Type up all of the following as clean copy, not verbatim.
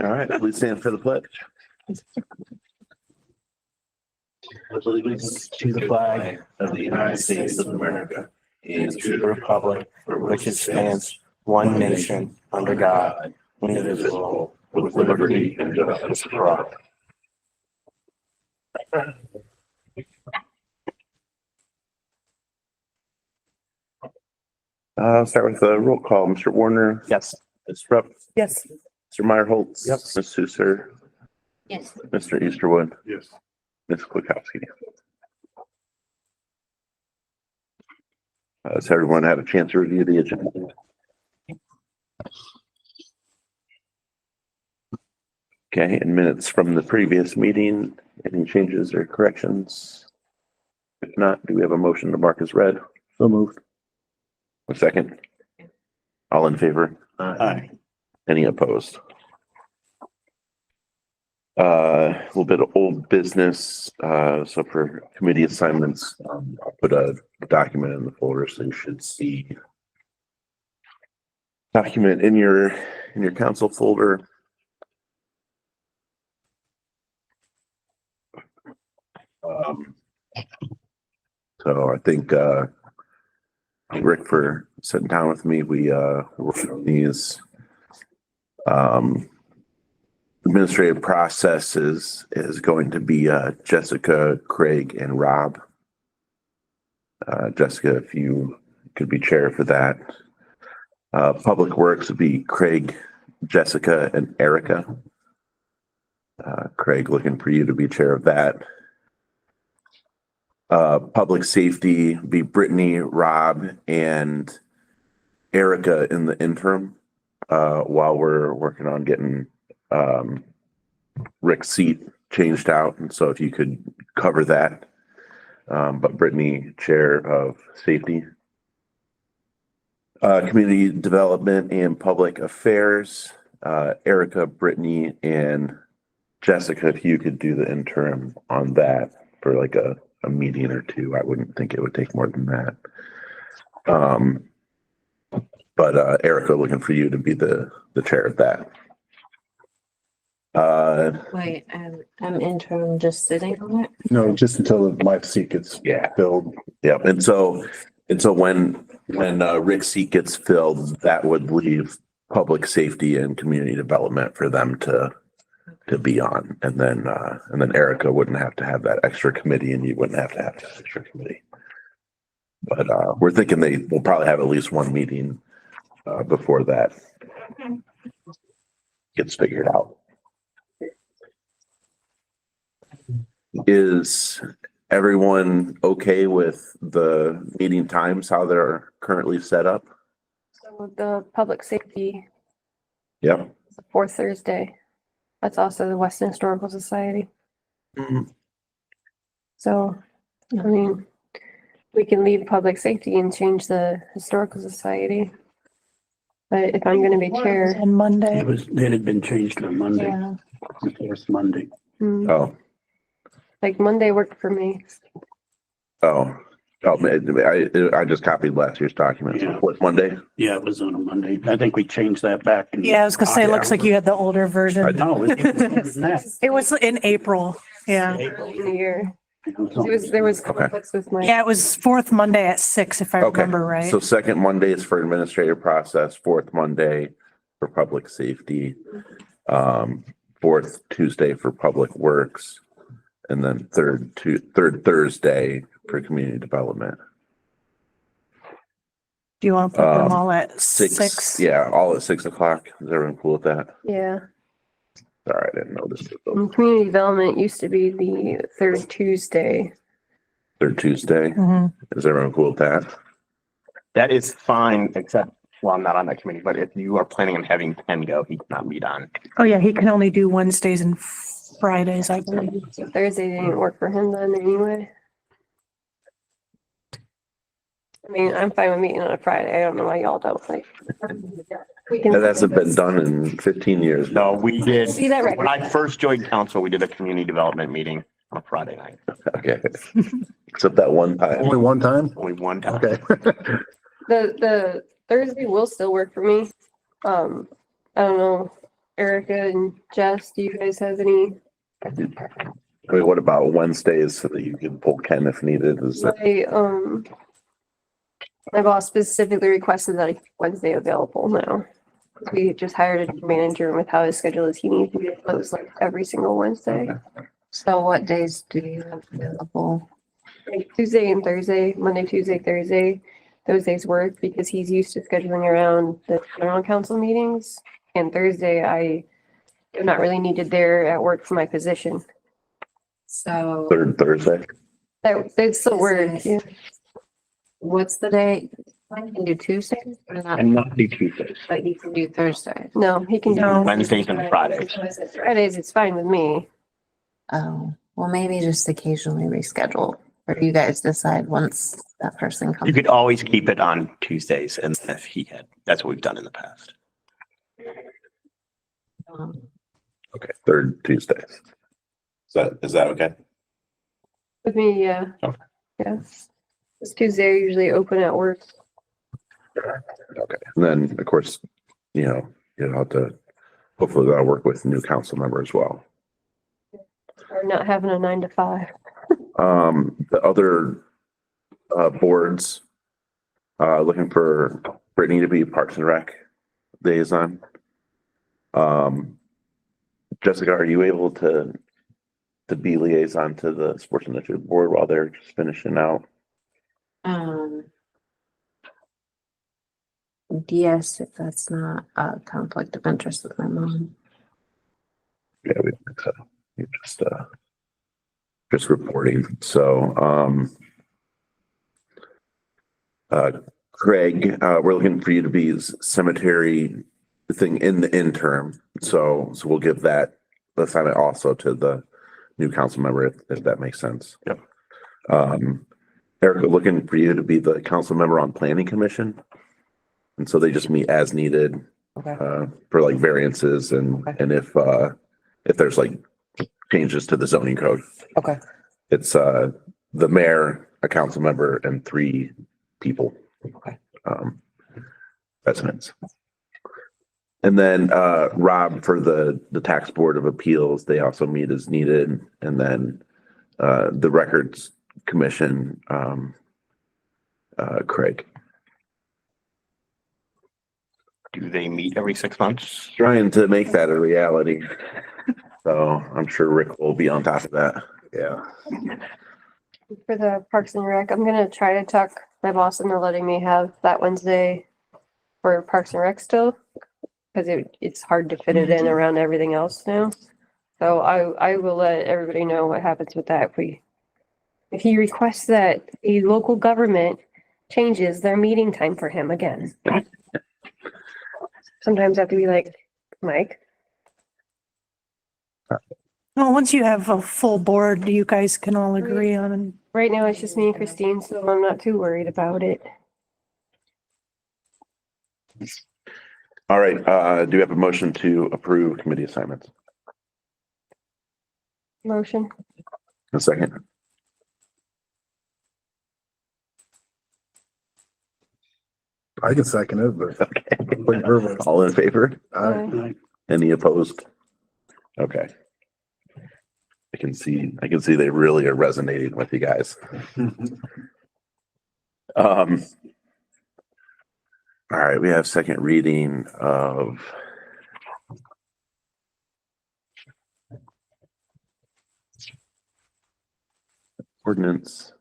All right, please stand for the pledge. With allegiance to the flag of the United States of America and to the republic for which it stands, one nation, under God, indivisible, with liberty and justice for all. Start with a roll call. Mr. Warner. Yes. Ms. Rupp. Yes. Mr. Meyerholtz. Yep. Ms. Susser. Yes. Mr. Easterwood. Yes. Ms. Kwiatkowski. Has everyone had a chance to review the agenda? Okay, and minutes from the previous meeting, any changes or corrections? If not, do we have a motion to mark as read? So moved. A second? All in favor? Aye. Any opposed? A little bit of old business. So for committee assignments, I'll put a document in the folder, so you should see document in your council folder. So I think Rick for sitting down with me. We worked on these administrative processes is going to be Jessica, Craig, and Rob. Jessica, if you could be chair for that. Public Works would be Craig, Jessica, and Erica. Craig, looking for you to be chair of that. Public Safety be Brittany, Rob, and Erica in the interim while we're working on getting Rick's seat changed out. And so if you could cover that, but Brittany, chair of Safety. Community Development and Public Affairs, Erica, Brittany, and Jessica, if you could do the interim on that for like a meeting or two. I wouldn't think it would take more than that. But Erica, looking for you to be the chair of that. Wait, I'm interim, just sitting on it. No, just until my seat gets filled. Yeah, and so when Rick's seat gets filled, that would leave Public Safety and Community Development for them to be on, and then Erica wouldn't have to have that extra committee, and you wouldn't have to have that extra committee. But we're thinking they will probably have at least one meeting before that gets figured out. Is everyone okay with the meeting times, how they're currently set up? So the public safety Yep. is the fourth Thursday. That's also the Western Historical Society. Mhm. So, I mean, we can leave public safety and change the historical society. But if I'm gonna be chair, On Monday. It had been changed to Monday, Yeah. it's Monday. Oh, like Monday worked for me. I just copied last year's document. So Yeah. what's Monday? Yeah, it was on a Monday. I think we changed that back. Yeah, I was gonna say, it looks like you had the older version. No, it was that. It was in April. Yeah. In the year. It was There was Okay. conflicts with my. Yeah, it was fourth Monday at 6, if I Okay. remember right. So second Monday is for administrative process, fourth Monday for public safety, fourth Tuesday for public works, and then third Thursday for community development. Do you want to put them all at 6? Yeah, all at 6:00. Is everyone cool with that? Yeah. Sorry, I didn't notice it. Community development used to be the third Tuesday. Third Tuesday. Mhm. Is everyone cool with that? That is fine, except, well, I'm not on that committee, but if you are planning on having Ken go, he cannot meet on. Oh, yeah, he can only do Wednesdays and Fridays, I believe. So Thursday didn't work for him then anyway. I mean, I'm fine with meeting on a Friday. I don't know why y'all don't like. We can- That hasn't been done in 15 years. No, we did, See that right? when I first joined council, we did a community development meeting on a Friday night, Okay. Except that one time. Only one time? only one time. Okay. The Thursday will still work for me. I don't know Erica and Jess, do you guys have any? I mean, what about Wednesdays so that you can pull Ken if needed? Is that, My boss specifically requested that I keep Wednesday available now. We just hired a manager, and with how his schedule is, he needs to be closed like every single Wednesday. So what days do you have available? Like Tuesday and Thursday, Monday, Tuesday, Thursday, those days work because he's used to scheduling around the general council meetings. And Thursday, I am not really needed there at work for my position. So third Thursday? That still work. Yeah. what's the day? I can do Tuesdays or not, And not do Tuesdays. but you can do Thursdays. No, he can do No. Wednesdays and Fridays. Fridays. It's fine with me. Oh, well, maybe just occasionally reschedule, or you guys decide once that person You comes. could always keep it on Tuesdays and if he had, that's what we've done in the past. Um, Okay, third Tuesdays. Is that okay? With me, yeah. Okay. Yeah. This Tuesday, I usually open at work. Okay, and then, of course, you'll have to, hopefully that'll work with new council member as well. Or not having a 9 to 5. The other, boards, looking for Brittany to be Parks and Rec liaison. Jessica, are you able to be liaison to the Sports Initiative Board while they're just finishing out? Yes, if that's not a conflict of interest with my mom. Yeah, we think so. You're just reporting. So, Craig, we're looking for you to be cemetery thing in the interim. So we'll give that assignment also to the new council member, if that makes sense. Yep. Erica, looking for you to be the council member on planning commission. And so they just meet as needed, for like variances and if there's like changes to the zoning code. Okay. It's, the mayor, a council member and 3 people. Okay. Residents. And then, Rob, for the tax board of appeals, they also meet as needed. And then, the records commission, Craig. Do they meet every 6 months? Trying to make that a reality. So I'm sure Rick will be on top of that. Yeah. For the Parks and Rec, I'm gonna try to talk my boss into letting me have that Wednesday for Parks and Rec still. Cause it's hard to fit it in around everything else now. So I will let everybody know what happens with that if he requests that a local government changes their meeting time for him again. Sometimes I have to be like, Mike, Well, once you have a full board, you guys can all agree on. right now it's just me and Christine, so I'm not too worried about it. All right, do we have a motion to approve committee assignments? Motion. A second. I can second it, but Okay. All in favor? Aye. Any opposed? Okay. I can see they really are resonating with you guys. All right, we have second reading of ordinance.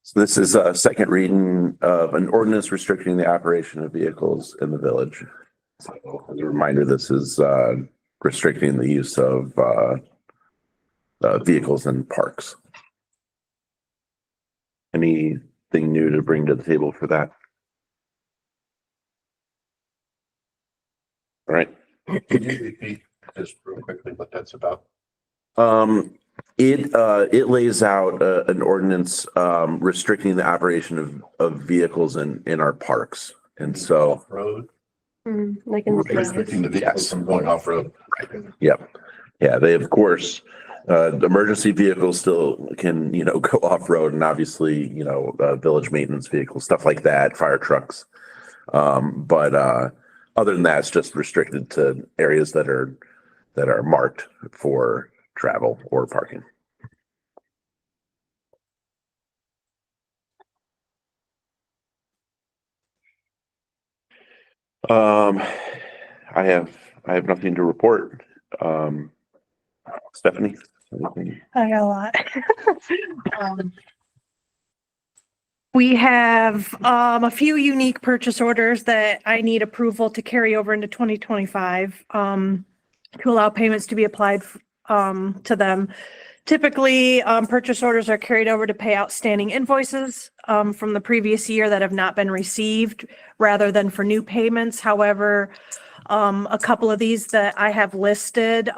So this is a second reading of an ordinance restricting the operation of vehicles in the village. So as a reminder, this is restricting the use of vehicles in parks. Anything new to bring to the table for that? All right. could you repeat just real quickly what that's about? It lays out an ordinance restricting the operation of vehicles in our parks. And so, Road, Like in the. restricting the vehicles from going off road. yep. Yeah, they, of course, emergency vehicles still can, go off-road and obviously, village maintenance vehicles, stuff like that, fire trucks. But other than that, it's just restricted to areas that are marked for travel or parking. I have nothing to report. Stephanie? Anything? I got a lot. We have a few unique purchase orders that I need approval to carry over into 2025 to allow payments to be applied to them. Typically, purchase orders are carried over to pay outstanding invoices from the previous year that have not been received rather than for new payments. However, a couple of these that I have listed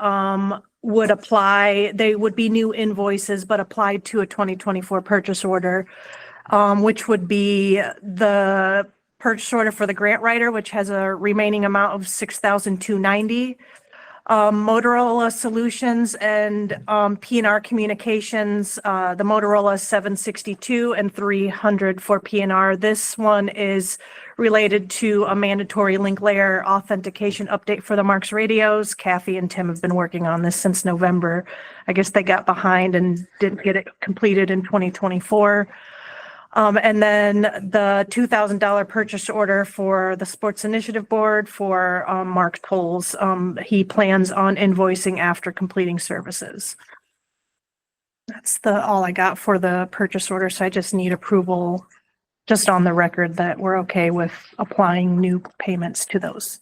would apply. They would be new invoices, but applied to a 2024 purchase order, which would be the purchase order for the grant writer, which has a remaining amount of $6,290. Motorola Solutions and PNR Communications, the Motorola 762 and 300 for PNR. This one is related to a mandatory link layer authentication update for the Marks radios. Kathy and Tim have been working on this since November. I guess they got behind and didn't get it completed in 2024. And then the $2,000 purchase order for the Sports Initiative Board for Mark Tolles. He plans on invoicing after completing services. That's all I got for the purchase order. So I just need approval just on the record that we're okay with applying new payments to those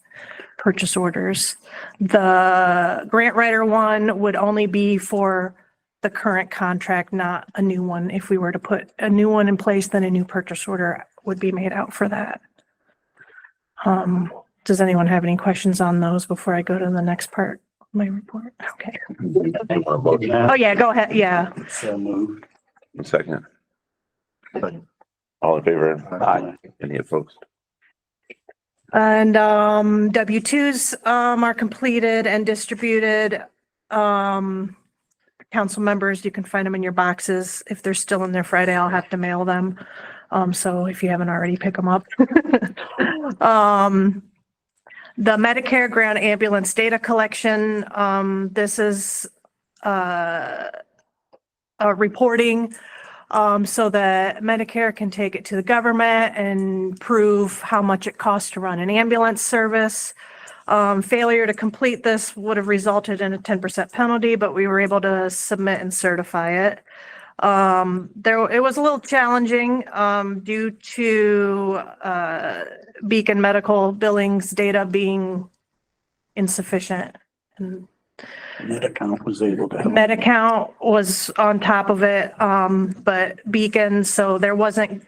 purchase orders. The grant writer one would only be for the current contract, not a new one. If we were to put a new one in place, then a new purchase order would be made out for that. Does anyone have any questions on those before I go to the next part of my report? Okay. Oh, yeah, go ahead. Yeah. So moved. Second. All in favor? Aye. Any opposed? And W-2s are completed and distributed. Council members, you can find them in your boxes. If they're still in there Friday, I'll have to mail them. So if you haven't already, pick them up. The Medicare ground ambulance data collection, this is a reporting so that Medicare can take it to the government and prove how much it costs to run an ambulance service. Failure to complete this would have resulted in a 10% penalty, but we were able to submit and certify it. It was a little challenging due to Beacon Medical Billings data being insufficient. And Medi-Count was able to help. Medi-Count was on top of it, but Beacon, so there wasn't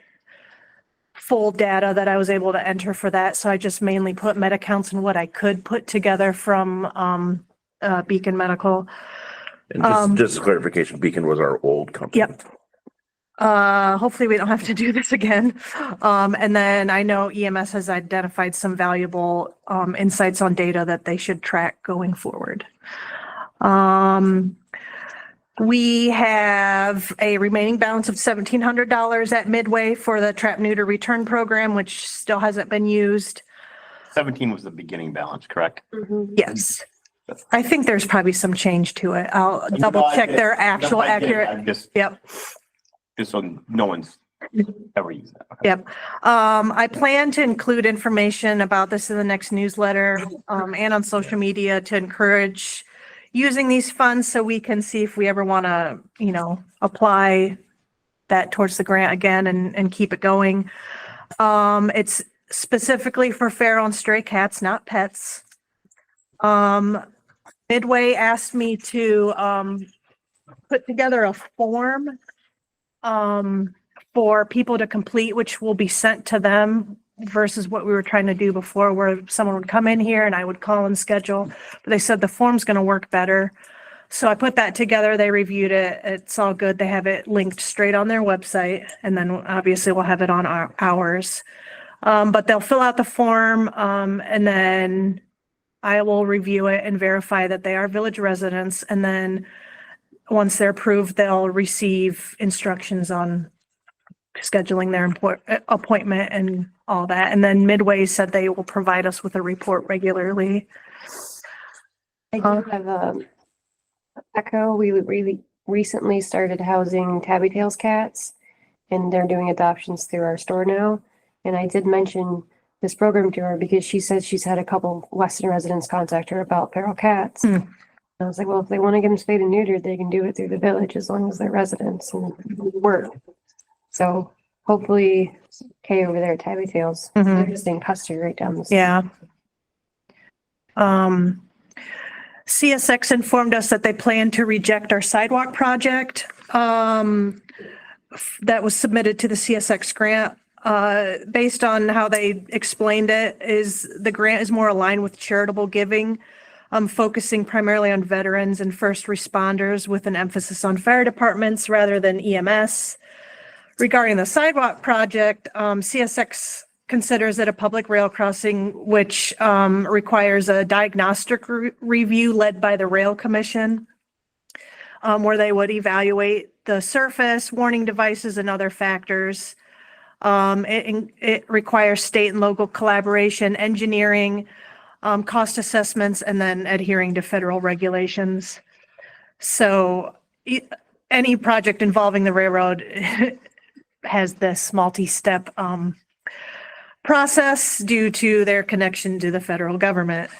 full data that I was able to enter for that. So I just mainly put Medi-Counts and what I could put together from Beacon Medical. And just clarification, Beacon was our old company. Yep. Hopefully we don't have to do this again. And then I know EMS has identified some valuable insights on data that they should track going forward. We have a remaining balance of $1,700 at Midway for the trap neuter return program, which still hasn't been used. 17 was the beginning balance, correct? Yes. I think there's probably some change to it. I'll double check their actual accurate. Yep. Just so no one's ever used that. Okay. Yep. I plan to include information about this in the next newsletter and on social media to encourage using these funds so we can see if we ever want to, apply that towards the grant again and keep it going. It's specifically for feral and stray cats, not pets. Midway asked me to put together a form for people to complete, which will be sent to them versus what we were trying to do before, where someone would come in here and I would call and schedule. But they said the form's going to work better. So I put that together. They reviewed it. It's all good. They have it linked straight on their website. And then obviously we'll have it on ours. But they'll fill out the form and then I will review it and verify that they are village residents. And then once they're approved, they'll receive instructions on scheduling their appointment and all that. And then Midway said they will provide us with a report regularly. I do have Echo. We really recently started housing Tabby Tails cats, and they're doing adoptions through our store now. And I did mention this program to her because she said she's had a couple Weston residents contact her about feral cats. Hmm. I was like, well, if they want to get them spayed and neutered, they can do it through the village as long as they're residents and work. So hopefully Kay over there at Tabby Tails, Mhm. they're just in custody right down the street. Yeah. CSX informed us that they plan to reject our sidewalk project that was submitted to the CSX grant. Based on how they explained it, is the grant is more aligned with charitable giving, focusing primarily on veterans and first responders with an emphasis on fire departments rather than EMS. Regarding the sidewalk project, CSX considers it a public rail crossing, which requires a diagnostic review led by the Rail Commission, where they would evaluate the surface, warning devices, and other factors. It requires state and local collaboration, engineering, cost assessments, and then adhering to federal regulations. So any project involving the railroad has this multi-step process due to their connection to the federal government.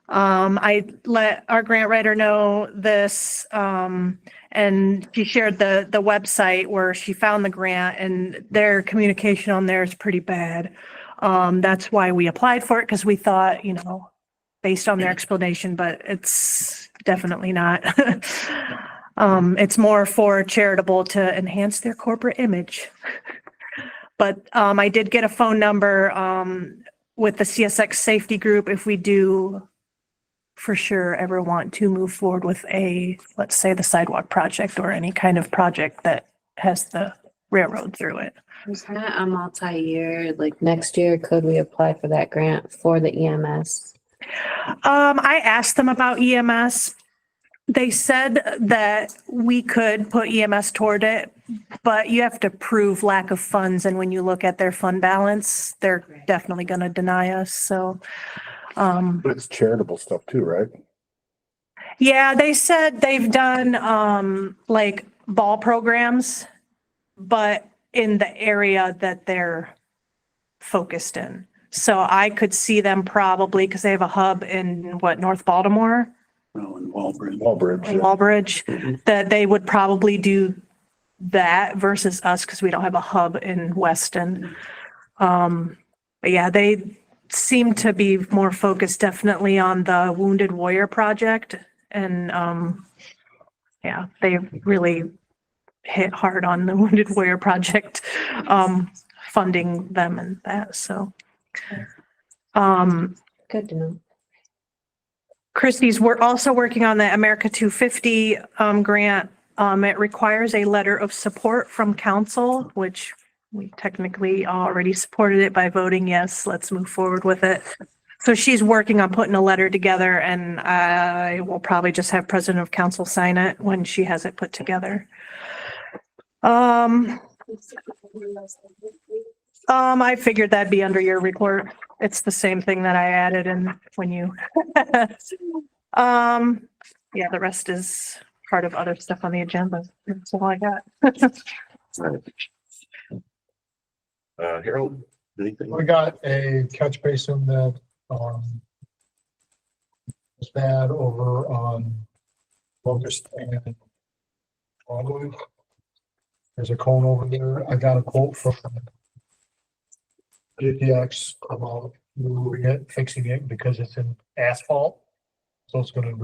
I let our grant writer know this, and she shared the website where she found the grant, and their communication on there is pretty bad. That's why we applied for it, because we thought, based on their explanation, but it's definitely not. It's more for charitable to enhance their corporate image. But I did get a phone number with the CSX safety group if we do for sure ever want to move forward with let's say the sidewalk project or any kind of project that has the railroad through it. Is that a multi-year, like next year, could we apply for that grant for the EMS? I asked them about EMS. They said that we could put EMS toward it, but you have to prove lack of funds. And when you look at their fund balance, they're definitely going to deny us. So, But it's charitable stuff too, right? yeah, they said they've done like ball programs, but in the area that they're focused in. So I could see them probably, because they have a hub in North Baltimore? No, in Walbridge. Walbridge. In Walbridge, that they would probably do that versus us because we don't have a hub in Weston. But yeah, they seem to be more focused definitely on the Wounded Warrior Project. And yeah, they really hit hard on the Wounded Warrior Project, funding them and that. So Good to know. We're also working on the America 250 grant. It requires a letter of support from council, which we technically already supported it by voting yes, let's move forward with it. So she's working on putting a letter together, and I will probably just have president of council sign it when she has it put together. I figured that'd be under your report. It's the same thing that I added in when you, yeah, the rest is part of other stuff on the agenda. That's all I got. Harold, anything? We got a catch basin that, was bad over on Locust and Longwood. There's a cone over there. I got a quote from GPX about moving it, fixing it because it's in asphalt. So it's gonna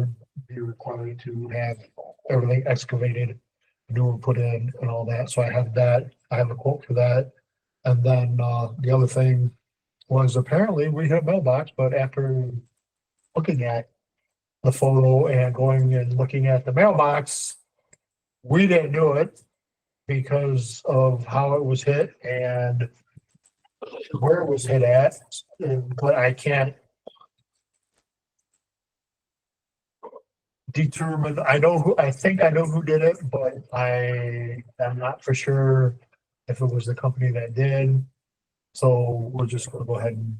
be required to have everything excavated, new one put in and all that. So I have that. I have a quote for that. And then the other thing was apparently we have mailbox, but after looking at the photo and going and looking at the mailbox, we didn't do it because of how it was hit and where it was hit at. But I can't determine, I think I know who did it, but I am not for sure if it was the company that did. So we're just gonna go ahead and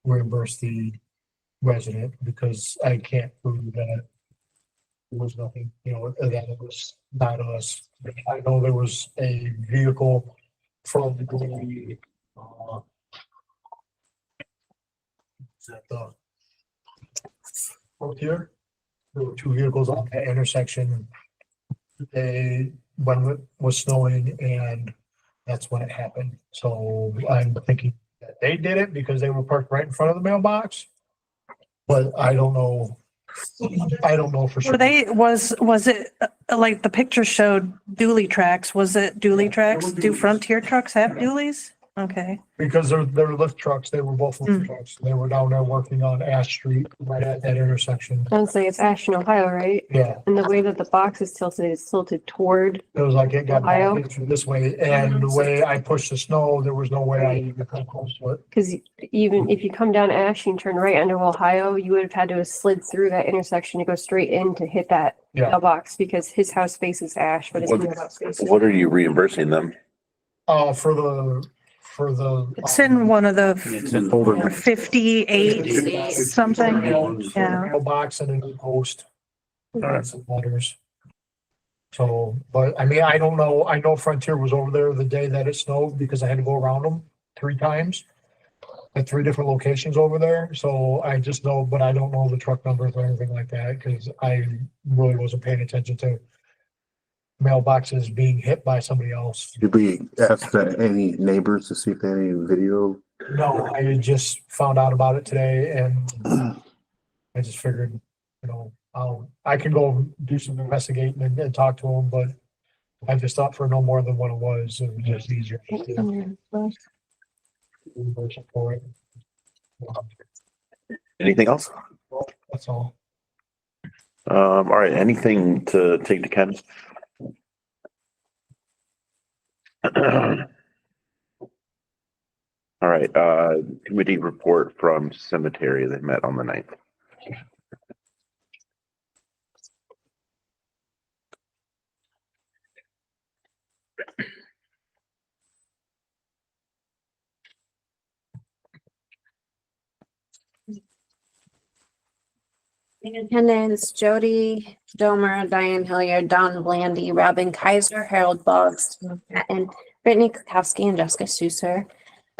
reimburse the resident because I can't prove that there was nothing, that it was not us. I know there was a vehicle from the, is that the here? There were two vehicles on that intersection. When it was snowing and that's when it happened. So I'm thinking that they did it because they were parked right in front of the mailbox. But I don't know. I don't know for sure. Was it like the picture showed dually tracks? Was it dually tracks? Do Frontier trucks have dualies? Okay. Because they're lift trucks. They were both lift trucks. They were down there working on Ash Street right at that intersection. Honestly, it's Ashland, Ohio, right? Yeah, And the way that the box is tilted, it's tilted toward. it was like it got Ohio? back into this way. And the way I pushed the snow, there was no way I could come close to it. Because even if you come down Ash and turn right under Ohio, you would have had to have slid through that intersection to go straight in to hit that Yeah. mailbox because his house faces Ash, but his What- mailbox faces. What are you reimbursing them? For the. It's in one of the It's in 58 something. Yeah. Mailbox and a new post. And some letters. So, but I mean, I don't know. I know Frontier was over there the day that it snowed because I had to go around them 3 times. At 3 different locations over there. So I just know, but I don't know the truck numbers or anything like that because I really wasn't paying attention to mailboxes being hit by somebody else. Did we ask any neighbors to see if they had any video? No, I just found out about it today and I just figured, I can go do some investigating and talk to them, but I just thought for no more than what it was just easier. For it. Anything else? That's all. All right, anything to take to Ken? All right, committee report from cemetery. They met on the 9th. In attendance, Jody Domer, Diane Hilliard, Don Blandy, Robin Kaiser, Harold Boggs, and Brittany Kukowski and Jessica Schuster.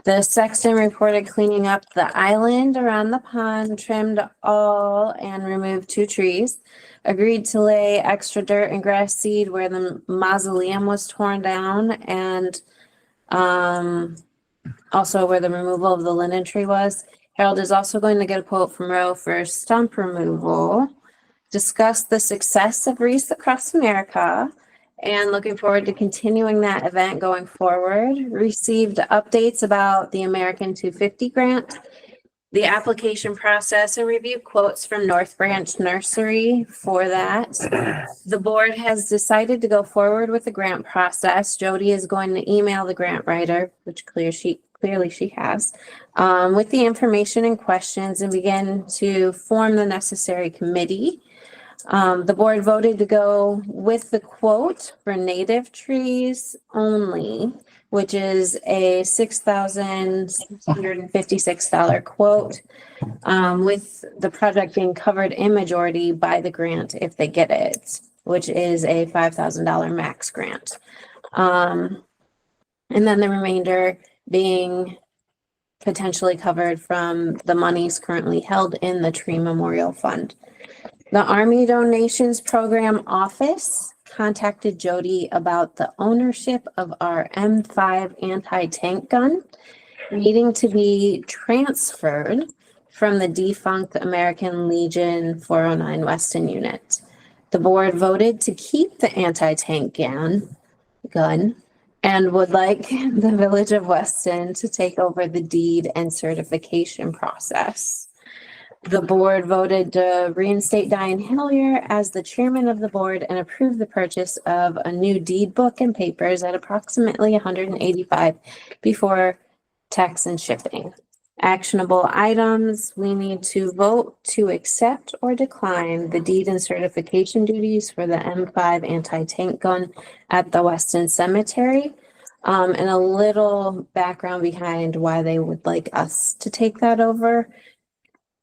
The sexton reported cleaning up the island around the pond, trimmed all and removed 2 trees. Agreed to lay extra dirt and grass seed where the mausoleum was torn down and also where the removal of the linden tree was. Harold is also going to get a quote from Roe for stump removal. Discuss the success of Wreaths Across America and looking forward to continuing that event going forward. Received updates about the American 250 grant, the application process, and review quotes from North Branch Nursery for that. The board has decided to go forward with the grant process. Jody is going to email the grant writer, which clearly she has, with the information and questions and begin to form the necessary committee. The board voted to go with the quote for native trees only, which is a $6,656 quote, with the project being covered in majority by the grant if they get it, which is a $5,000 max grant. And then the remainder being potentially covered from the monies currently held in the Tree Memorial Fund. The Army Donations Program Office contacted Jody about the ownership of our M5 anti-tank gun needing to be transferred from the defunct American Legion 409 Weston unit. The board voted to keep the anti-tank gun and would like the Village of Weston to take over the deed and certification process. The board voted to reinstate Diane Hillier as the chairman of the board and approve the purchase of a new deed book and papers at approximately $185 before tax and shipping. Actionable items, we need to vote to accept or decline the deed and certification duties for the M5 anti-tank gun at the Weston Cemetery. And a little background behind why they would like us to take that over.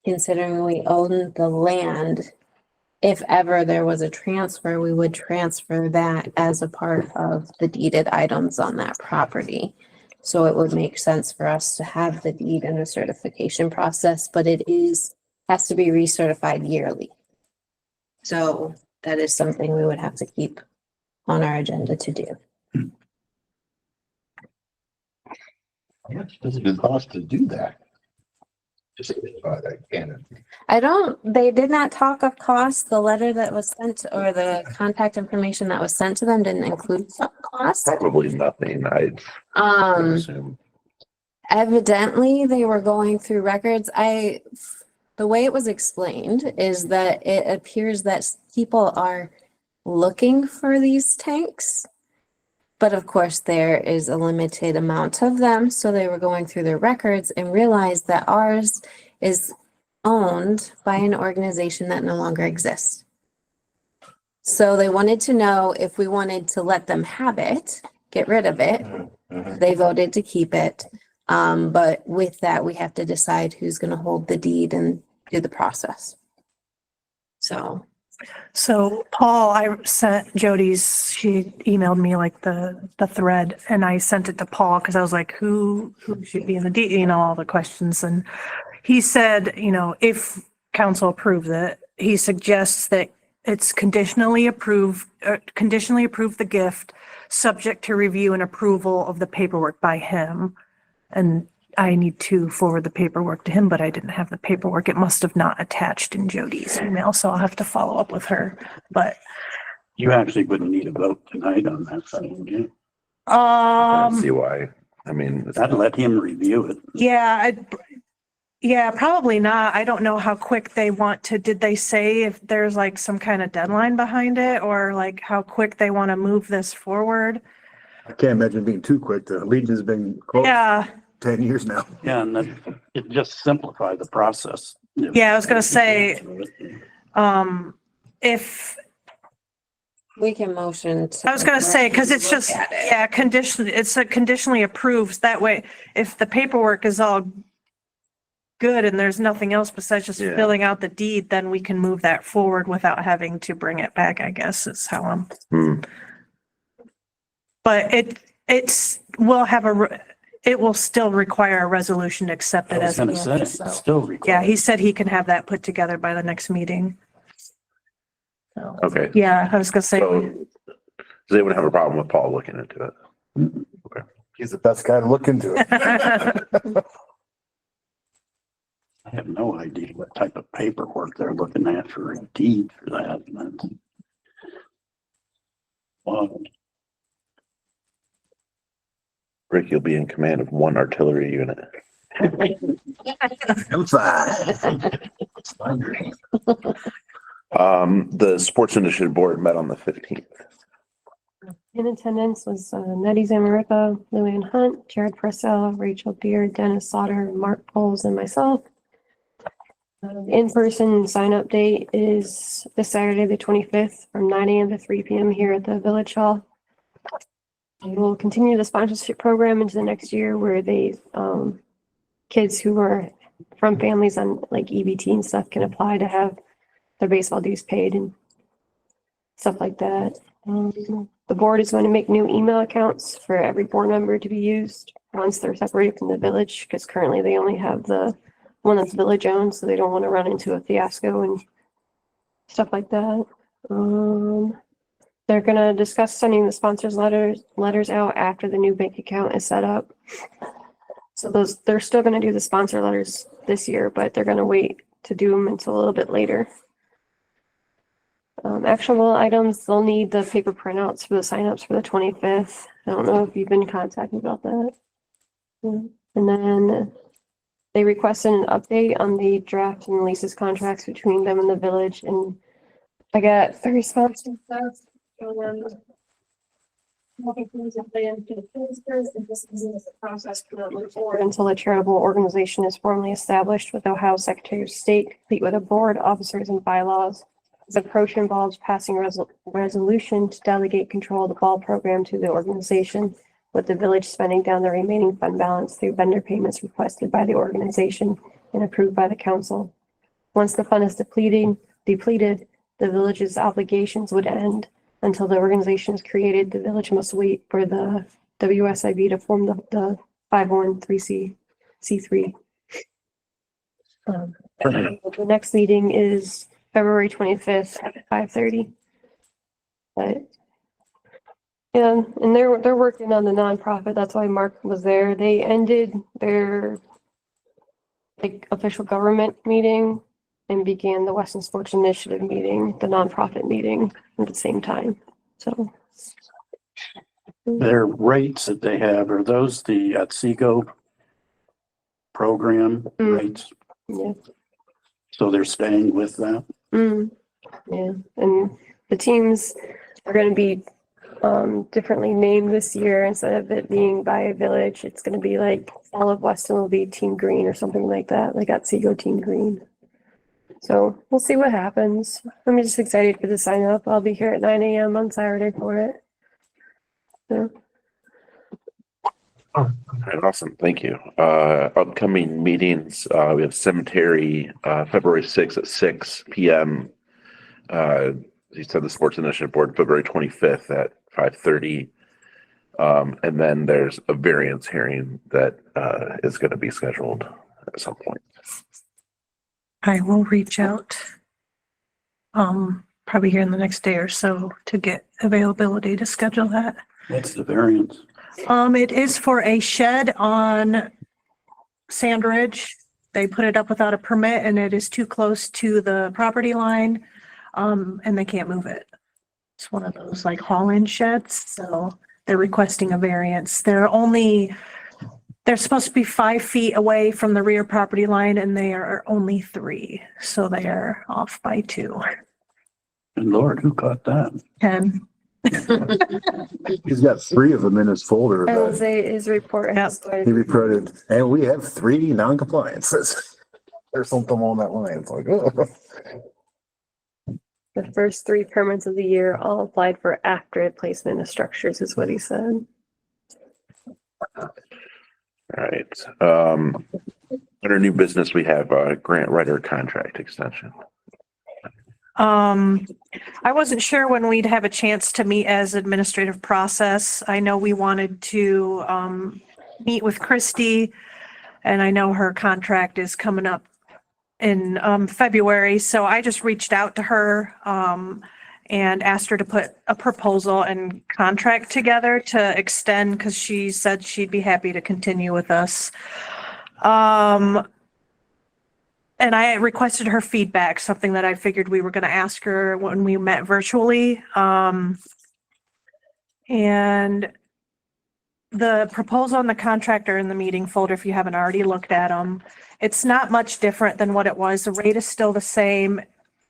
Considering we own the land, if ever there was a transfer, we would transfer that as a part of the deeded items on that property. So it would make sense for us to have the deed and the certification process, but has to be recertified yearly. So that is something we would have to keep on our agenda to do. How much does it cost to do that? Just, I can't. They did not talk of cost. The letter that was sent or the contact information that was sent to them didn't include some cost. Probably nothing, I assume. Evidently they were going through records. The way it was explained is that it appears that people are looking for these tanks. But of course, there is a limited amount of them. So they were going through their records and realized that ours is owned by an organization that no longer exists. So they wanted to know if we wanted to let them have it, get rid of it. They voted to keep it. But with that, we have to decide who's going to hold the deed and do the process. So Paul, I sent Jody's, she emailed me like the thread and I sent it to Paul because I was like, who should be in the deed, all the questions. And he said, if council approves it, he suggests that it's conditionally approve the gift, subject to review and approval of the paperwork by him. And I need to forward the paperwork to him, but I didn't have the paperwork. It must have not attached in Jody's email, so I'll have to follow up with her. But You actually wouldn't need a vote tonight on that thing, would you? I don't see why. I mean, I'd let him review it. yeah, probably not. I don't know how quick they want to. Did they say if there's like some kind of deadline behind it or like how quick they want to move this forward? I can't imagine being too quick. The Legion's been closed Yeah. 10 years now. Yeah, and it just simplified the process. Yeah, I was gonna say, if, We can motion to. I was gonna say, because it's just, Look at it. it's a conditionally approved. That way, if the paperwork is all good and there's nothing else besides just Yeah. filling out the deed, then we can move that forward without having to bring it back, I guess is how I'm. But it will still require a resolution to accept I it was as. gonna a say, gift, so. it's still required. Yeah, he said he can have that put together by the next meeting. So, okay. yeah, I was gonna say, So does anyone have a problem with Paul looking into it? He's the best guy to look into it. I have no idea what type of paperwork they're looking at for a deed for that. Wow. Rick, you'll be in command of one artillery unit. I'm fine. The Sports Initiative Board met on the 15th. In attendance was Nettie Zamaripa, Luann Hunt, Jared Purcell, Rachel Beard, Dennis Sauter, Mark Poles, and myself. In-person sign-up date is this Saturday, the 25th, from 9 a.m. to 3 p.m. here at the Village Hall. We will continue the sponsorship program into the next year where they, kids who are from families on like EBT and stuff can apply to have their baseball dues paid and stuff like that. The board is going to make new email accounts for every board member to be used once they're separated from the village, because currently they only have the one that's village owned, so they don't want to run into a fiasco and stuff like that. They're gonna discuss sending the sponsors letters out after the new bank account is set up. So they're still gonna do the sponsor letters this year, but they're gonna wait to do them until a little bit later. Actionable items, they'll need the paper printouts for the signups for the 25th. I don't know if you've been contacted about that. And then they requested an update on the draft and leases contracts between them and the village, and I got the response and stuff. Until a charitable organization is formally established with Ohio Secretary of State, complete with a board, officers, and bylaws. This approach involves passing a resolution to delegate control of the ball program to the organization, with the village spending down the remaining fund balance through vendor payments requested by the organization and approved by the council. Once the fund is depleted, the village's obligations would end. Until the organization is created, the village must wait for the WSIB to form the 501(c)(3). The next meeting is February 25th at 5:30. But yeah, and they're working on the nonprofit. That's why Mark was there. They ended their official government meeting and began the Western Sports Initiative meeting, the nonprofit meeting at the same time. So Their rates that they have, are those the Otsego program rates? yeah. So they're staying with that? Yeah, and the teams are going to be differently named this year. Instead of it being by a village, it's going to be like all of Weston will be Team Green or something like that. Like Otsego Team Green. So we'll see what happens. I'm just excited for the sign up. I'll be here at 9 a.m. on Saturday for it. So. All right, awesome. Thank you. Upcoming meetings, we have cemetery, February 6th at 6 p.m. You said the Sports Initiative Board, February 25th at 5:30. And then there's a variance hearing that is going to be scheduled at some point. I will reach out, probably here in the next day or so to get availability to schedule that. What's the variance? It is for a shed on Sandridge. They put it up without a permit and it is too close to the property line. And they can't move it. It's one of those like haul-in sheds, so they're requesting a variance. They're supposed to be 5 feet away from the rear property line and they are only 3, so they are off by 2. And Lord, who caught that? 10. He's got 3 of them in his folder. I will But say his report has quite he a reported, and we have 3 non-compliances. There's something on that line. It's like, oh. The first 3 permits of the year all applied for after placement of structures is what he said. All right. Under new business, we have a grant writer contract extension. I wasn't sure when we'd have a chance to meet as administrative process. I know we wanted to meet with Christy, and I know her contract is coming up in February, so I just reached out to her and asked her to put a proposal and contract together to extend, because she said she'd be happy to continue with us. And I requested her feedback, something that I figured we were going to ask her when we met virtually. And the proposal and the contract are in the meeting folder if you haven't already looked at them. It's not much different than what it was. The rate is still the same.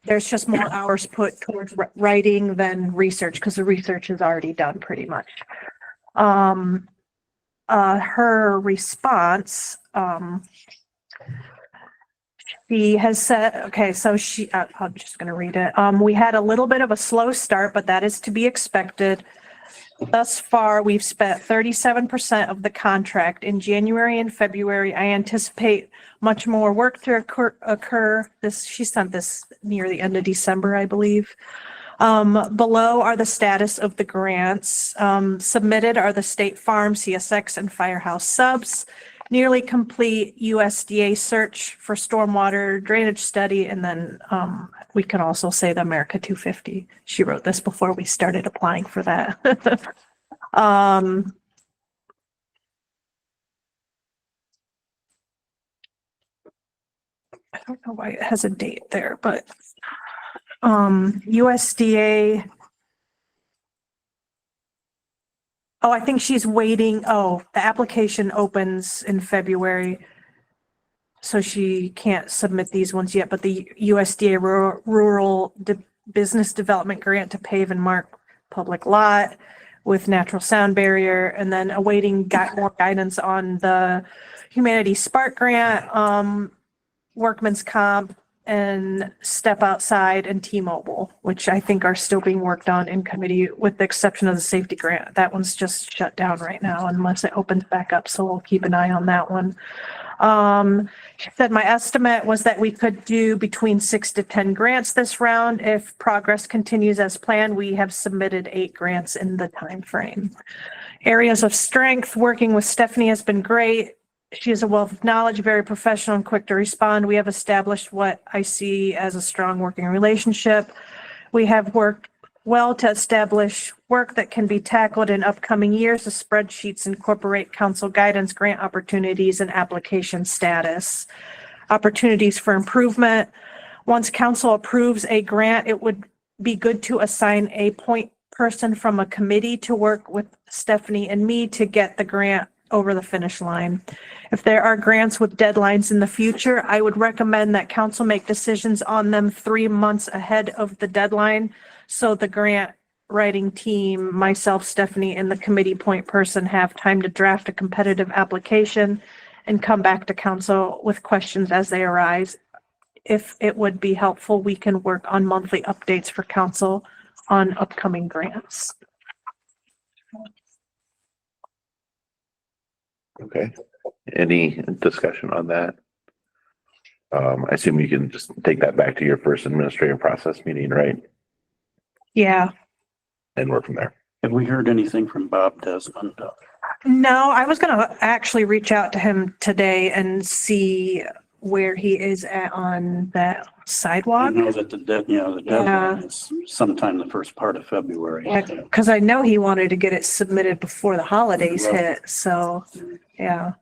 There's just more hours put towards writing than research, because the research is already done pretty much. Her response, she has said, okay, so I'm just going to read it. We had a little bit of a slow start, but that is to be expected. Thus far, we've spent 37% of the contract. In January and February, I anticipate much more work to occur. She sent this near the end of December, I believe. Below are the status of the grants. Submitted are the State Farm, CSX, and Firehouse subs. Nearly complete USDA search for stormwater drainage study, and then we can also say the America 250. She wrote this before we started applying for that. I don't know why it has a date there, but USDA. Oh, I think she's waiting. Oh, the application opens in February, so she can't submit these ones yet, but the USDA Rural Business Development Grant to pave and mark public lot. with natural sound barrier, and then awaiting more guidance on the Humanity Spark Grant, Workman's Comp, and Step Outside and T-Mobile, which I think are still being worked on in committee with the exception of the safety grant. That one's just shut down right now unless it opens back up. So we'll keep an eye on that one. She said my estimate was that we could do between 6 to 10 grants this round. If progress continues as planned, we have submitted 8 grants in the time frame. Areas of strength, working with Stephanie has been great. She has a wealth of knowledge, very professional and quick to respond. We have established what I see as a strong working relationship. We have worked well to establish work that can be tackled in upcoming years. The spreadsheets incorporate council guidance, grant opportunities, and application status. Opportunities for improvement. Once council approves a grant, it would be good to assign a point person from a committee to work with Stephanie and me to get the grant over the finish line. If there are grants with deadlines in the future, I would recommend that council make decisions on them 3 months ahead of the deadline. So the grant writing team, myself, Stephanie, and the committee point person have time to draft a competitive application and come back to council with questions as they arise. If it would be helpful, we can work on monthly updates for council on upcoming grants. Okay, any discussion on that? I assume you can just take that back to your first administrative process meeting, right? Yeah. And work from there. Have we heard anything from Bob Desmond? No, I was gonna actually reach out to him today and see where he is at on that I sidewalk. know that the deadline is sometime the first part of February. Because I know he wanted to get it submitted before the holidays hit, so, yeah.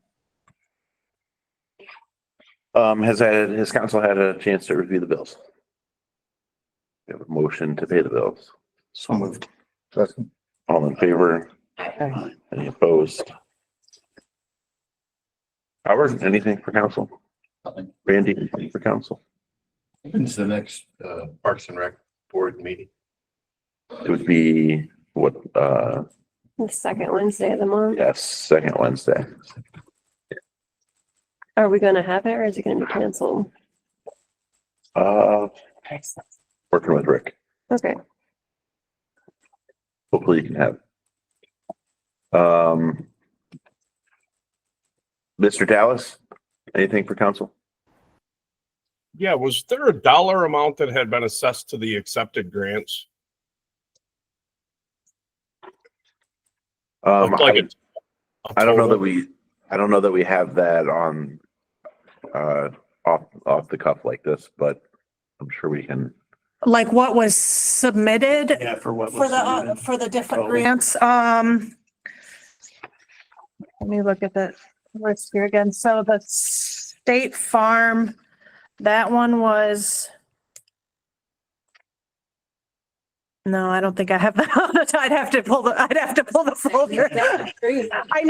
Has council had a chance to review the bills? We have a motion to pay the bills. So moved. Second. All in favor? Any opposed? Howard, anything for council? Nothing. Randy, anything for council? When's the next Parks and Rec board meeting? It would be what, The second Wednesday of the month. yes, second Wednesday. Are we gonna have it or is it gonna be canceled? Working with Rick. Okay. Hopefully you can have. Mr. Dallas, anything for council? Yeah, was there a dollar amount that had been assessed to the accepted grants? Looked like it. I don't know that we have that on off the cuff like this, but I'm sure we can. Like what was submitted Yeah, for what for was the, submitted. for the different Oh. grants, let me look at the list here again. So the State Farm, that one was. No, I don't think I have that. I'd have to pull the folder. I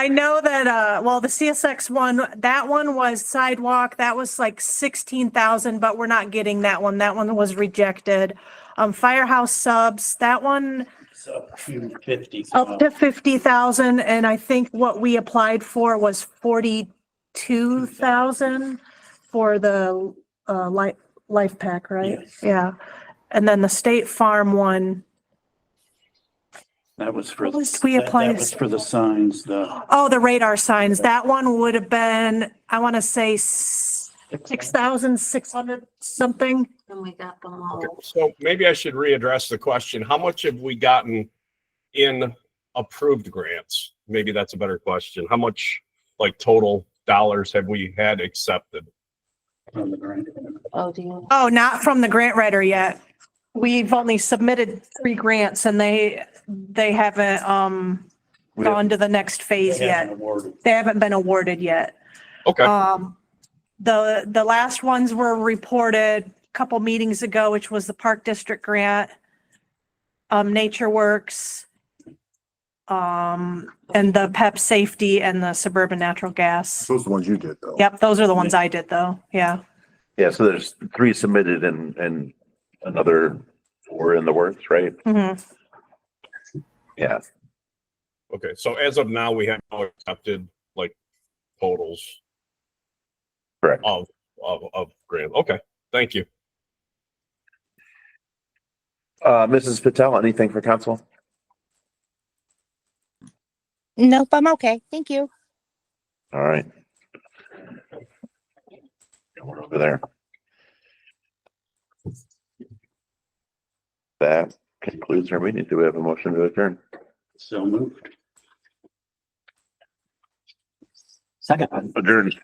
know that, well, the CSX one, that one was sidewalk. That was like 16,000, but we're not getting that one. That one was rejected. Firehouse subs, that one So 250. up to 50,000. And I think what we applied for was 42,000 for the, life pack, right? Yes. Yeah. And then the State Farm one, That was for, What was we that applied- was for the signs, oh, the radar signs, that one would have been, I want to say 6,600 something. And we got them Okay, all. so maybe I should readdress the question. How much have we gotten in approved grants? Maybe that's a better question. How much like total dollars have we had accepted? from the grant. Oh, do you? Oh, not from the grant writer yet. We've only submitted 3 grants and they haven't, gone to the next phase They haven't yet. awarded. They haven't been awarded yet. Okay, The last ones were reported a couple meetings ago, which was the Park District grant, Nature Works, and the PEP safety and the suburban natural gas. Those are the ones you did though. Yep, those are the ones I did though. Yeah. Yeah, so there's 3 submitted and another 4 in the works, right? Mhm. Yeah, Okay, so as of now, we have no accepted like totals correct. of grant. Okay, thank you. Mrs. Patel, anything for council? Nope, I'm okay. Thank you. All right. We're over there. That concludes our meeting. Do we have a motion to adjourn? So moved. Second. Adjourned.